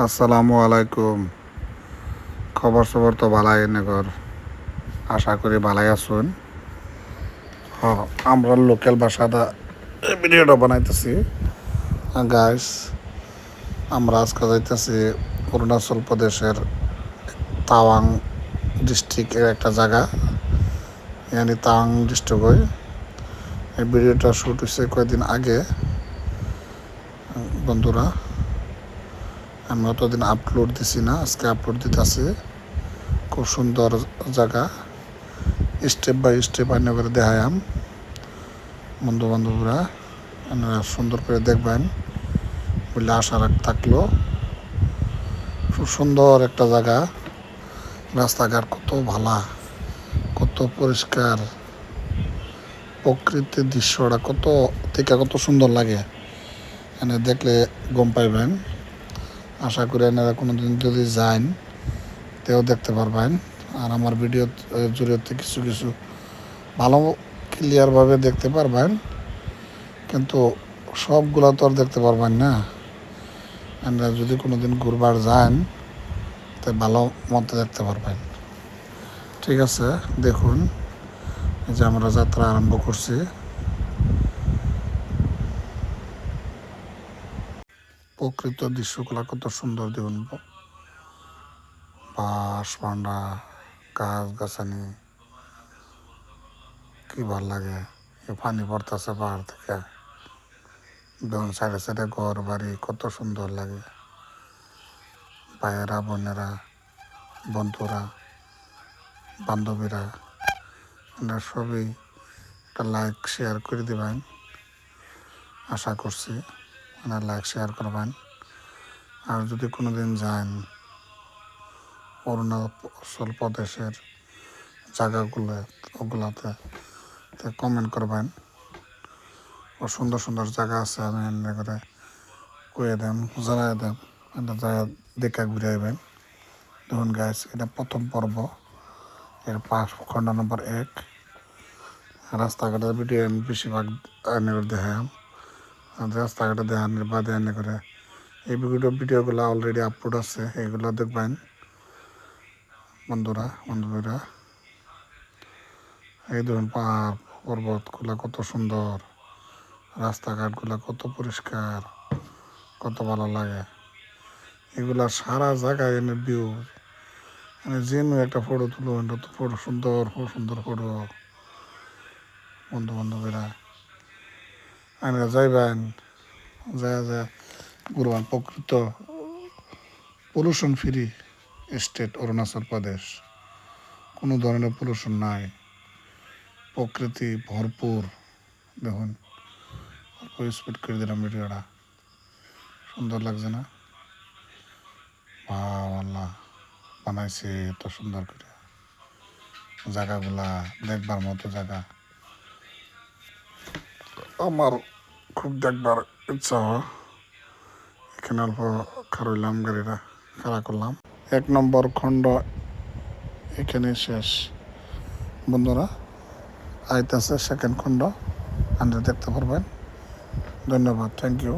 আসসালামু আলাইকুম। খবর সবর তো ভালাই নগর, আশা করি ভালাই আছুন। আমরা লোকাল ভাষাটা এই ভিডিওটা বানাইতেছি। গাইস, আমরা আজকে যাইতেছি অরুণাচল প্রদেশের তাওয়াং ডিস্ট্রিক্টের একটা জায়গা, ইয়ানি তাওয়াং ডিস্ট্রিক্ট হয়। এই ভিডিওটা শ্যুট হয়েছে কয়েকদিন আগে। বন্ধুরা, আমি অতদিন আপলোড দিছি না, আজকে আপলোড দিতেছি। খুব সুন্দর জায়গা, স্টেপ বাই স্টেপ আইনে করে দেখায়াম। বন্ধু বান্ধবরা আপনারা সুন্দর করে দেখবেন বলে আশা থাকলো। খুব সুন্দর একটা জায়গা, রাস্তাঘাট কত ভালা, কত পরিষ্কার, প্রকৃতির দৃশ্যটা কত সুন্দর লাগে। এনে দেখলে গম পাইবেন। আশা করি এনারা কোনোদিন যদি যান তেও দেখতে পারবেন। আর আমার ভিডিও জড়িয়ে কিছু কিছু ভালো ক্লিয়ারভাবে দেখতে পারবেন, কিন্তু সবগুলা তো আর দেখতে পারবেন না। আপনারা যদি কোনোদিন ঘুরবার যান তো ভালো মতো দেখতে পারবেন। ঠিক আছে, দেখুন যে আমরা যাত্রা আরম্ভ করছি। প্রকৃত দৃশ্যগুলো কত সুন্দর দেখুন, বাঁশ পান্ডা, গাছ গাছানি, কি ভাল লাগে। পানি পড়তেছে পাহাড় থেকে, দেখুন সাইডে সাইডে ঘর বাড়ি, কত সুন্দর লাগে। ভাইয়েরা বোনেরা বন্ধুরা বান্ধবীরা, এরা সবই একটা লাইক শেয়ার করে দেবেন। আশা করছি আপনারা লাইক শেয়ার করবেন। আর যদি কোনো দিন যান অরুণাচল প্রদেশের ওগুলাতে কমেন্ট করবেন। ও সুন্দর সুন্দর জায়গা আছে, আমি এমনি করে কয়ে দেন, জানাই দেন, এটা জায়গা দেখা ঘুরে আইবেন। দেখুন গাইস, এটা প্রথম পর্ব, এর খণ্ড নম্বর 1। রাস্তাঘাটের ভিডিও আমি বেশিরভাগ এনে করে দেখাম। রাস্তাঘাটে দেখানোর বাদে এনে করে এই ভিডিওগুলো অলরেডি আপলোড আছে, এগুলো দেখবেন বান্ধবীরা। এই ধরুন পাহাড় পর্বতগুলো কত সুন্দর, রাস্তাঘাটগুলো কত পরিষ্কার, কত ভালো লাগে। এগুলা সারা জায়গায় এনে ভিউ, মানে যে একটা ফটো তুলো, এটা তো সুন্দর ফটো। বান্ধবীরা আপনারা যাইবেন, যায় ঘুরবেন। প্রকৃত pollution free state Arunachal Pradesh, কোনো ধরনের পলিউশন নাই, প্রকৃতি ভরপুর। দেখুন অল্প স্পিড করে দিলাম ভিডিওটা, সুন্দর লাগছে না? আল্লাহ বানাইছে এত সুন্দর করে, জায়গাগুলা দেখবার মতো জায়গা। আমার খুব দেখবার ইচ্ছা হয়। এখানে অল্প খারইলাম, গাড়িটা খাড়া করলাম। 1 নম্বর খণ্ড এখানে শেষ। বন্ধুরা, আইতেছে 2nd খণ্ড, আপনারা দেখতে পারবেন। ধন্যবাদ, থ্যাংক ইউ।